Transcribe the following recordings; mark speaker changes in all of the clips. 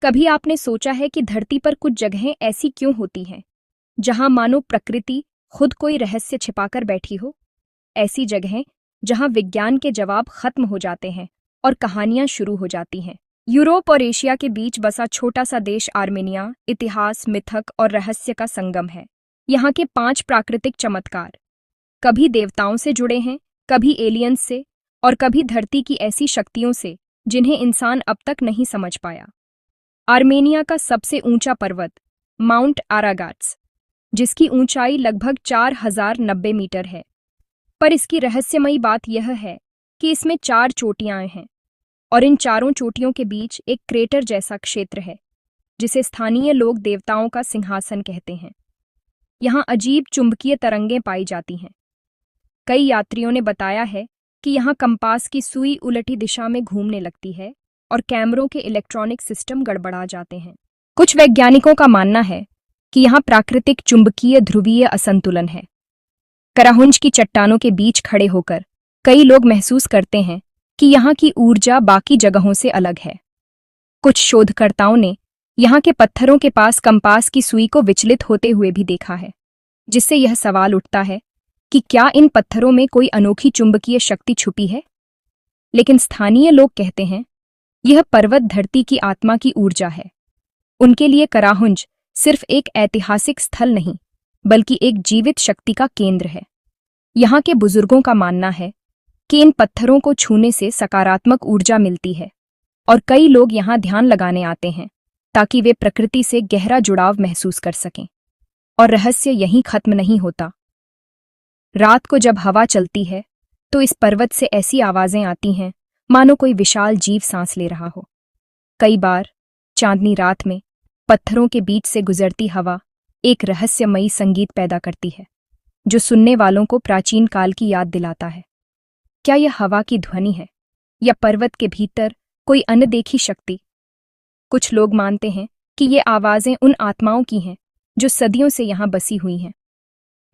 Speaker 1: कभी आपने सोचा है कि धरती पर कुछ जगहें ऐसी क्यों होती हैं जहां मानो प्रकृति खुद कोई रहस्य छिपाकर बैठी हो? ऐसी जगहें जहां विज्ञान के जवाब खत्म हो जाते हैं और कहानियां शुरू हो जाती हैं। यूरोप और एशिया के बीच बसा छोटा सा देश आर्मेनिया इतिहास, मिथक और रहस्य का संगम है। यहाँ के 5 प्राकृतिक चमत्कार कभी देवताओं से जुड़े हैं, कभी एलियंस से और कभी धरती की ऐसी शक्तियों से जिन्हें इंसान अब तक नहीं समझ पाया। आर्मेनिया का सबसे ऊंचा पर्वत माउंट आरागाट्स, जिसकी ऊंचाई लगभग 4090 मीटर है। पर इसकी रहस्यमयी बात यह है कि इसमें 4 चोटियां हैं और इन चारों चोटियों के बीच एक क्रेटर जैसा क्षेत्र है जिसे स्थानीय लोग देवताओं का सिंहासन कहते हैं। यहाँ अजीब चुंबकीय तरंगें पाई जाती हैं। कई यात्रियों ने बताया है कि यहाँ कंपास की सुई उलटी दिशा में घूमने लगती है और कैमरों के इलेक्ट्रॉनिक सिस्टम गड़बड़ा जाते हैं। कुछ वैज्ञानिकों का मानना है कि यहाँ प्राकृतिक चुंबकीय ध्रुवीय असंतुलन है। कराहुंज की चट्टानों के बीच खड़े होकर कई लोग महसूस करते हैं कि यहाँ की ऊर्जा बाकी जगहों से अलग है। कुछ शोधकर्ताओं ने यहाँ के पत्थरों के पास कंपास की सुई को विचलित होते हुए भी देखा है, जिससे यह सवाल उठता है कि क्या इन पत्थरों में कोई अनोखी चुंबकीय शक्ति छुपी है। लेकिन स्थानीय लोग कहते हैं यह पर्वत धरती की आत्मा की ऊर्जा है। उनके लिए कराहुंज सिर्फ एक ऐतिहासिक स्थल नहीं, बल्कि एक जीवित शक्ति का केंद्र है। यहाँ के बुजुर्गों का मानना है कि इन पत्थरों को छूने से सकारात्मक ऊर्जा मिलती है और कई लोग यहाँ ध्यान लगाने आते हैं ताकि वे प्रकृति से गहरा जुड़ाव महसूस कर सकें। और रहस्य यहीं खत्म नहीं होता। रात को जब हवा चलती है तो इस पर्वत से ऐसी आवाजें आती हैं मानो कोई विशाल जीव सांस ले रहा हो। कई बार चांदनी रात में पत्थरों के बीच से गुजरती हवा एक रहस्यमयी संगीत पैदा करती है जो सुनने वालों को प्राचीन काल की याद दिलाता है। क्या यह हवा की ध्वनि है या पर्वत के भीतर कोई अनदेखी शक्ति? कुछ लोग मानते हैं कि ये आवाजें उन आत्माओं की हैं जो सदियों से यहाँ बसी हुई हैं।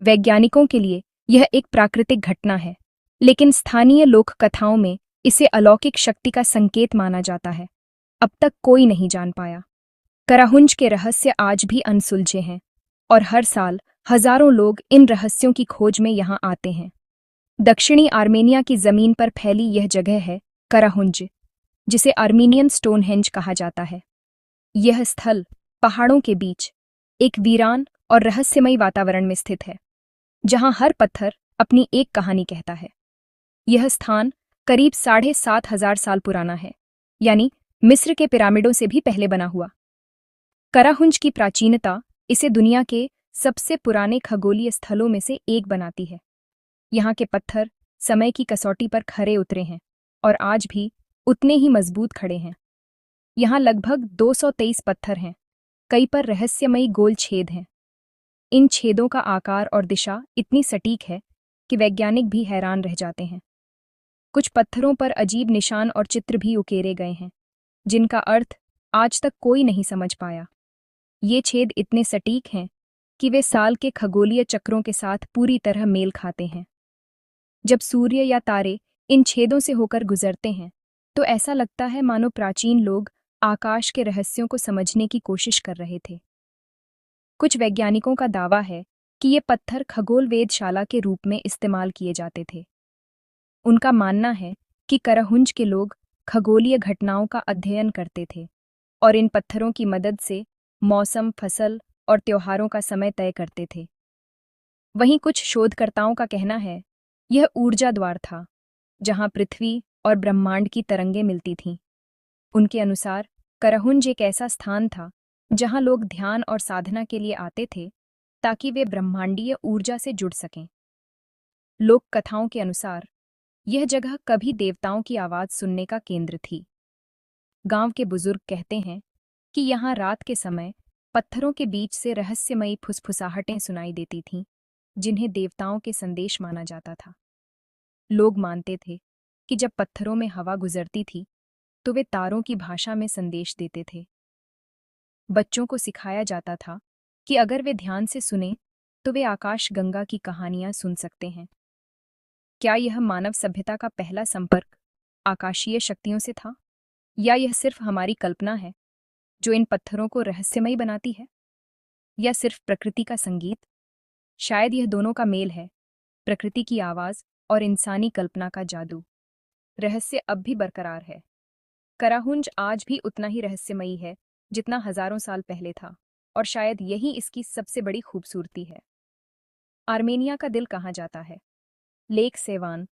Speaker 1: वैज्ञानिकों के लिए यह एक प्राकृतिक घटना है, लेकिन स्थानीय लोक कथाओं में इसे अलौकिक शक्ति का संकेत माना जाता है। अब तक कोई नहीं जान पाया। कराहुंज के रहस्य आज भी अनसुलझे हैं और हर साल हजारों लोग इन रहस्यों की खोज में यहाँ आते हैं। दक्षिणी आर्मेनिया की जमीन पर फैली यह जगह है कराहुंज, जिसे आर्मीनियन स्टोनहेंज कहा जाता है। यह स्थल पहाड़ों के बीच एक वीरान और रहस्यमयी वातावरण में स्थित है, जहाँ हर पत्थर अपनी एक कहानी कहता है। यह स्थान करीब 7500 साल पुराना है, यानी मिस्र के पिरामिडों से भी पहले बना हुआ। कराहुंज की प्राचीनता इसे दुनिया के सबसे पुराने खगोलीय स्थलों में से एक बनाती है। यहाँ के पत्थर समय की कसौटी पर खरे उतरे हैं और आज भी उतने ही मजबूत खड़े हैं। यहाँ लगभग 223 पत्थर हैं, कई पर रहस्यमयी गोल छेद हैं। इन छेदों का आकार और दिशा इतनी सटीक है कि वैज्ञानिक भी हैरान रह जाते हैं। कुछ पत्थरों पर अजीब निशान और चित्र भी उकेरे गए हैं, जिनका अर्थ आज तक कोई नहीं समझ पाया। ये छेद इतने सटीक हैं कि वे साल के खगोलीय चक्रों के साथ पूरी तरह मेल खाते हैं। जब सूर्य या तारे इन छेदों से होकर गुजरते हैं तो ऐसा लगता है मानो प्राचीन लोग आकाश के रहस्यों को समझने की कोशिश कर रहे थे। कुछ वैज्ञानिकों का दावा है कि ये पत्थर खगोल वेधशाला के रूप में इस्तेमाल किए जाते थे। उनका मानना है कि कराहुंज के लोग खगोलीय घटनाओं का अध्ययन करते थे और इन पत्थरों की मदद से मौसम, फसल और त्योहारों का समय तय करते थे। वहीं कुछ शोधकर्ताओं का कहना है यह ऊर्जा द्वार था, जहां पृथ्वी और ब्रह्मांड की तरंगें मिलती थीं। उनके अनुसार कराहुंज एक ऐसा स्थान था जहां लोग ध्यान और साधना के लिए आते थे ताकि वे ब्रह्मांडीय ऊर्जा से जुड़ सकें। लोक कथाओं के अनुसार यह जगह कभी देवताओं की आवाज सुनने का केंद्र थी। गांव के बुजुर्ग कहते हैं कि यहाँ रात के समय पत्थरों के बीच से रहस्यमयी फुसफुसाहटें सुनाई देती थीं, जिन्हें देवताओं के संदेश माना जाता था। लोग मानते थे कि जब पत्थरों में हवा गुजरती थी तो वे तारों की भाषा में संदेश देते थे। बच्चों को सिखाया जाता था कि अगर वे ध्यान से सुने तो वे आकाश गंगा की कहानियां सुन सकते हैं। क्या यह मानव सभ्यता का पहला संपर्क आकाशीय शक्तियों से था, या यह सिर्फ हमारी कल्पना है? जो इन पत्थरों को रहस्यमयी बनाती है, या सिर्फ प्रकृति का संगीत? शायद यह दोनों का मेल है, प्रकृति की आवाज और इंसानी कल्पना का जादू। रहस्य अब भी बरकरार है। कराहुंज आज भी उतना ही रहस्यमयी है जितना हजारों साल पहले था, और शायद यही इसकी सबसे बड़ी खूबसूरती है। आर्मेनिया का दिल कहाँ जाता है? लेक सेवान,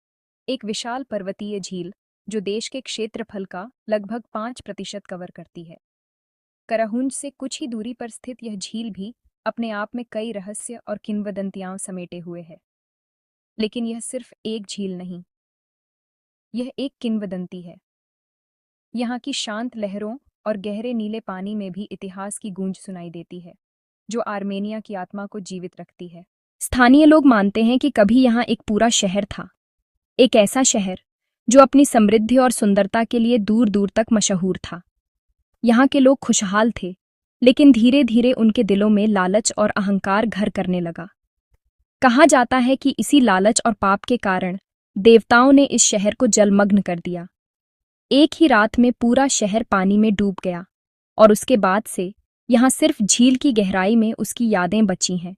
Speaker 1: एक विशाल पर्वतीय झील जो देश के क्षेत्रफल का लगभग 5% कवर करती है। कराहुंज से कुछ ही दूरी पर स्थित यह झील भी अपने आप में कई रहस्य और किंवदंतियां समेटे हुए है। लेकिन यह सिर्फ एक झील नहीं, यह एक किंवदंती है। यहाँ की शांत लहरों और गहरे नीले पानी में भी इतिहास की गूंज सुनाई देती है, जो आर्मेनिया की आत्मा को जीवित रखती है। स्थानीय लोग मानते हैं कि कभी यहाँ एक पूरा शहर था, एक ऐसा शहर जो अपनी समृद्धि और सुंदरता के लिए दूर दूर तक मशहूर था। यहाँ के लोग खुशहाल थे, लेकिन धीरे धीरे उनके दिलों में लालच और अहंकार घर करने लगा। कहा जाता है कि इसी लालच और पाप के कारण देवताओं ने इस शहर को जलमग्न कर दिया। एक ही रात में पूरा शहर पानी में डूब गया, और उसके बाद से यहाँ सिर्फ झील की गहराई में उसकी यादें बची हैं।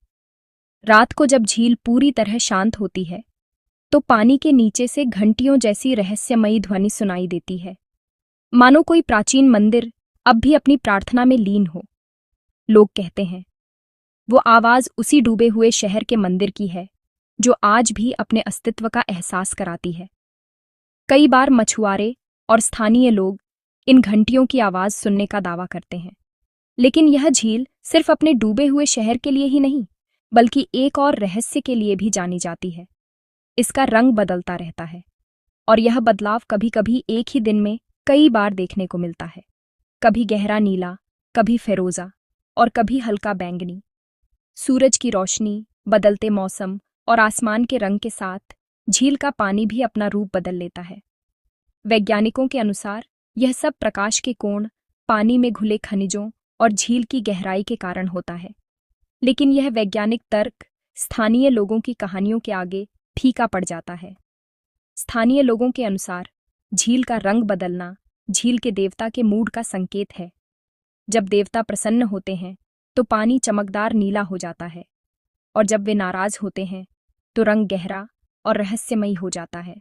Speaker 1: रात को जब झील पूरी तरह शांत होती है, तो पानी के नीचे से घंटियों जैसी रहस्यमयी ध्वनि सुनाई देती है, मानो कोई प्राचीन मंदिर अब भी अपनी प्रार्थना में लीन हो। लोग कहते हैं वो आवाज उसी डूबे हुए शहर के मंदिर की है, जो आज भी अपने अस्तित्व का एहसास कराती है। कई बार मछुआरे और स्थानीय लोग इन घंटियों की आवाज सुनने का दावा करते हैं, लेकिन यह झील सिर्फ अपने डूबे हुए शहर के लिए ही नहीं, बल्कि एक और रहस्य के लिए भी जानी जाती है। इसका रंग बदलता रहता है, और यह बदलाव कभी कभी एक ही दिन में कई बार देखने को मिलता है। कभी गहरा नीला, कभी फिरोजा, और कभी हल्का बैंगनी। सूरज की रोशनी, बदलते मौसम और आसमान के रंग के साथ झील का पानी भी अपना रूप बदल लेता है। वैज्ञानिकों के अनुसार यह सब प्रकाश के कोण, पानी में घुले खनिजों और झील की गहराई के कारण होता है। लेकिन यह वैज्ञानिक तर्क स्थानीय लोगों की कहानियों के आगे फीका पड़ जाता है। स्थानीय लोगों के अनुसार झील का रंग बदलना झील के देवता के मूड का संकेत है। जब देवता प्रसन्न होते हैं तो पानी चमकदार नीला हो जाता है, और जब वे नाराज होते हैं तो रंग गहरा और रहस्यमयी हो जाता है।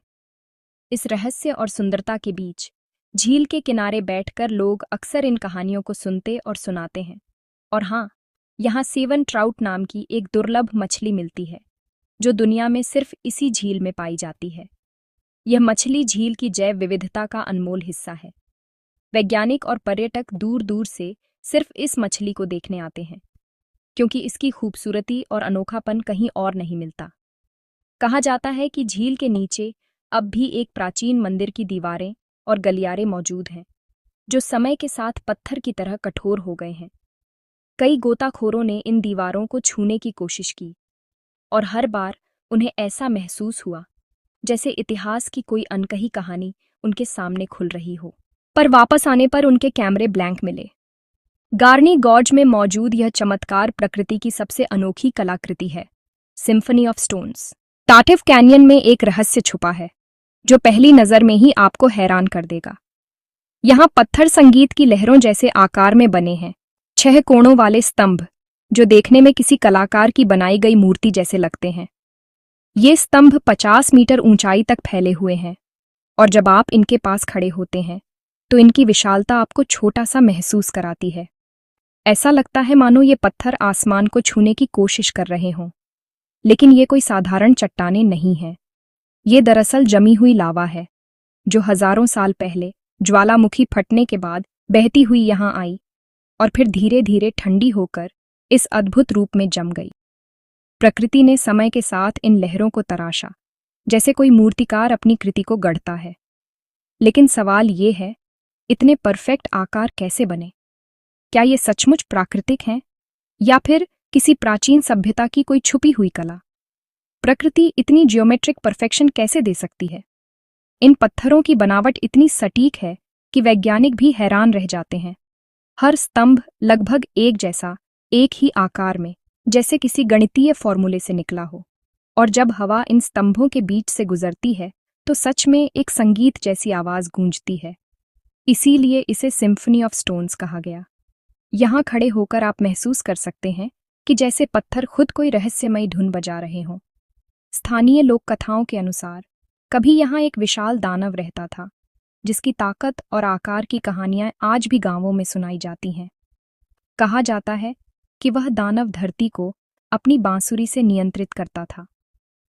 Speaker 1: इस रहस्य और सुंदरता के बीच झील के किनारे बैठकर लोग अक्सर इन कहानियों को सुनते और सुनाते हैं। और हाँ, यहाँ सेवन ट्राउट नाम की एक दुर्लभ मछली मिलती है, जो दुनिया में सिर्फ इसी झील में पाई जाती है। यह मछली झील की जैव विविधता का अनमोल हिस्सा है। वैज्ञानिक और पर्यटक दूर दूर से सिर्फ इस मछली को देखने आते हैं, क्योंकि इसकी खूबसूरती और अनोखापन कहीं और नहीं मिलता। कहा जाता है कि झील के नीचे अब भी एक प्राचीन मंदिर की दीवारें और गलियारे मौजूद हैं, जो समय के साथ पत्थर की तरह कठोर हो गए हैं। कई गोताखोरों ने इन दीवारों को छूने की कोशिश की, और हर बार उन्हें ऐसा महसूस हुआ जैसे इतिहास की कोई अनकही कहानी उनके सामने खुल रही हो। पर वापस आने पर उनके कैमरे ब्लैंक मिले। गार्नी गॉर्ज में मौजूद यह चमत्कार प्रकृति की सबसे अनोखी कलाकृति है, सिम्फनी ऑफ स्टोन्स। टाटिव कैनियन में एक रहस्य छुपा है, जो पहली नज़र में ही आपको हैरान कर देगा। यहाँ पत्थर संगीत की लहरों जैसे आकार में बने हैं, 6 कोणों वाले स्तंभ, जो देखने में किसी कलाकार की बनाई गई मूर्ति जैसे लगते हैं। ये स्तंभ 50 मीटर ऊंचाई तक फैले हुए हैं, और जब आप इनके पास खड़े होते हैं तो इनकी विशालता आपको छोटा सा महसूस कराती है। ऐसा लगता है मानो ये पत्थर आसमान को छूने की कोशिश कर रहे हों। लेकिन ये कोई साधारण चट्टानें नहीं हैं। ये दरअसल जमी हुई लावा है, जो हजारों साल पहले ज्वालामुखी फटने के बाद बहती हुई यहाँ आई, और फिर धीरे धीरे ठंडी होकर इस अद्भुत रूप में जम गई। प्रकृति ने समय के साथ इन लहरों को तराशा, जैसे कोई मूर्तिकार अपनी कृति को गढ़ता है। लेकिन सवाल ये है, इतने परफेक्ट आकार कैसे बने? क्या ये सचमुच प्राकृतिक हैं, या फिर किसी प्राचीन सभ्यता की कोई छुपी हुई कला? प्रकृति इतनी जियोमेट्रिक परफेक्शन कैसे दे सकती है? इन पत्थरों की बनावट इतनी सटीक है कि वैज्ञानिक भी हैरान रह जाते हैं। हर स्तंभ लगभग एक जैसा, एक ही आकार में, जैसे किसी गणितीय फॉर्मूले से निकला हो। और जब हवा इन स्तंभों के बीच से गुजरती है तो सच में एक संगीत जैसी आवाज गूंजती है। इसीलिए इसे सिम्फनी ऑफ स्टोन्स कहा गया। यहाँ खड़े होकर आप महसूस कर सकते हैं कि जैसे पत्थर खुद कोई रहस्यमयी धुन बजा रहे हों। स्थानीय लोक कथाओं के अनुसार कभी यहाँ एक विशाल दानव रहता था, जिसकी ताकत और आकार की कहानियां आज भी गांवों में सुनाई जाती हैं। कहा जाता है कि वह दानव धरती को अपनी बांसुरी से नियंत्रित करता था।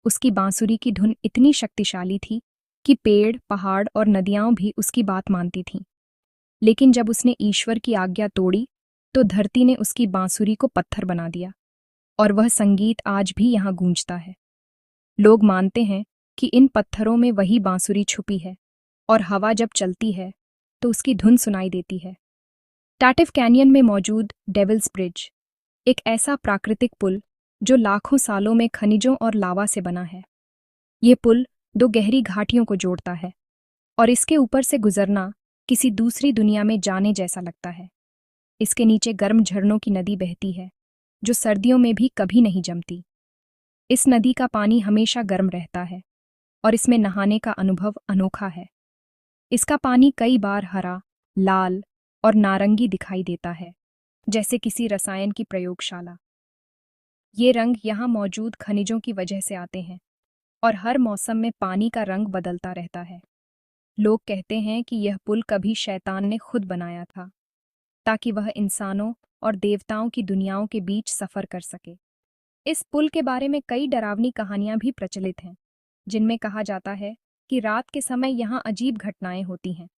Speaker 1: उसकी बांसुरी की धुन इतनी शक्तिशाली थी कि पेड़, पहाड़ और नदियां भी उसकी बात मानती थीं। लेकिन जब उसने ईश्वर की आज्ञा तोड़ी, तो धरती ने उसकी बांसुरी को पत्थर बना दिया, और वह संगीत आज भी यहाँ गूंजता है। लोग मानते हैं कि इन पत्थरों में वही बांसुरी छुपी है, और हवा जब चलती है तो उसकी धुन सुनाई देती है। टाटिफ कैनियन में मौजूद डेविल्स ब्रिज एक ऐसा प्राकृतिक पुल जो लाखों सालों में खनिजों और लावा से बना है। ये पुल दो गहरी घाटियों को जोड़ता है, और इसके ऊपर से गुजरना किसी दूसरी दुनिया में जाने जैसा लगता है। इसके नीचे गर्म झरनों की नदी बहती है, जो सर्दियों में भी कभी नहीं जमती। इस नदी का पानी हमेशा गर्म रहता है, और इसमें नहाने का अनुभव अनोखा है। इसका पानी कई बार हरा, लाल और नारंगी दिखाई देता है, जैसे किसी रसायन की प्रयोगशाला। ये रंग यहाँ मौजूद खनिजों की वजह से आते हैं, और हर मौसम में पानी का रंग बदलता रहता है। लोग कहते हैं कि यह पुल कभी शैतान ने खुद बनाया था, ताकि वह इंसानों और देवताओं की दुनियाओं के बीच सफ़र कर सके। इस पुल के बारे में कई डरावनी कहानियां भी प्रचलित हैं, जिनमें कहा जाता है कि रात के समय यहाँ अजीब घटनाएं होती हैं।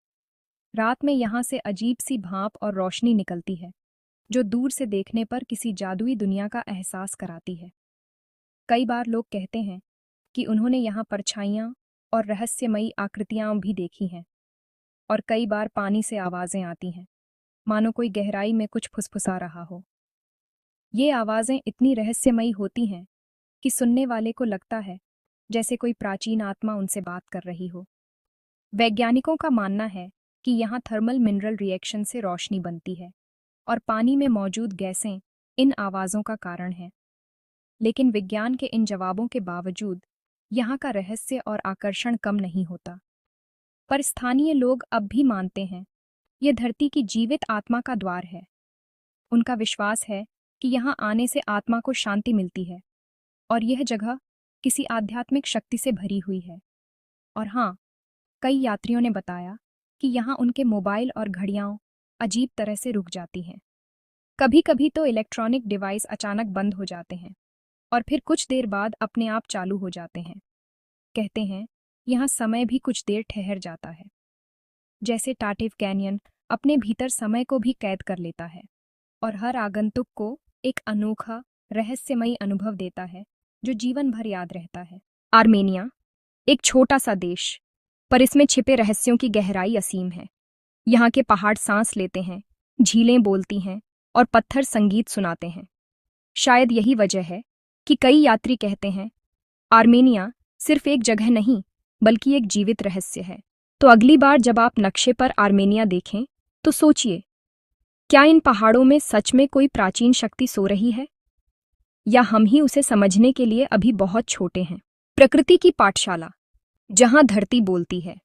Speaker 1: रात में यहाँ से अजीब सी भाप और रोशनी निकलती है, जो दूर से देखने पर किसी जादुई दुनिया का एहसास कराती है। कई बार लोग कहते हैं कि उन्होंने यहाँ परछाइयाँ और रहस्यमयी आकृतियाँ भी देखी हैं, और कई बार पानी से आवाज़ें आती हैं, मानो कोई गहराई में कुछ फुसफुसा रहा हो। ये आवाज़ें इतनी रहस्यमयी होती हैं कि सुनने वाले को लगता है जैसे कोई प्राचीन आत्मा उनसे बात कर रही हो। वैज्ञानिकों का मानना है कि यहाँ थर्मल मिनरल रिएक्शन से रोशनी बनती है, और पानी में मौजूद गैसें इन आवाज़ों का कारण हैं। लेकिन विज्ञान के इन जवाबों के बावजूद यहाँ का रहस्य और आकर्षण कम नहीं होता। पर स्थानीय लोग अब भी मानते हैं यह धरती की जीवित आत्मा का द्वार है। उनका विश्वास है कि यहाँ आने से आत्मा को शांति मिलती है, और यह जगह किसी आध्यात्मिक शक्ति से भरी हुई है। और हाँ, कई यात्रियों ने बताया कि यहाँ उनके मोबाइल और घड़ियाँ अजीब तरह से रुक जाती हैं। कभी कभी तो इलेक्ट्रॉनिक डिवाइस अचानक बंद हो जाते हैं, और फिर कुछ देर बाद अपने आप चालू हो जाते हैं। कहते हैं यहाँ समय भी कुछ देर ठहर जाता है, जैसे टाटिफ कैनियन अपने भीतर समय को भी कैद कर लेता है, और हर आगंतुक को एक अनोखा रहस्यमयी अनुभव देता है जो जीवन भर याद रहता है। आर्मेनिया एक छोटा सा देश, पर इसमें छिपे रहस्यों की गहराई असीम है। यहाँ के पहाड़ सांस लेते हैं, झीलें बोलती हैं, और पत्थर संगीत सुनाते हैं। शायद यही वजह है कि कई यात्री कहते हैं आर्मेनिया सिर्फ एक जगह नहीं, बल्कि एक जीवित रहस्य है। तो अगली बार जब आप नक्शे पर आर्मेनिया देखें, तो सोचिए, क्या इन पहाड़ों में सच में कोई प्राचीन शक्ति सो रही है, या हम ही उसे समझने के लिए अभी बहुत छोटे हैं। प्रकृति की पाठशाला, जहाँ धरती बोलती है।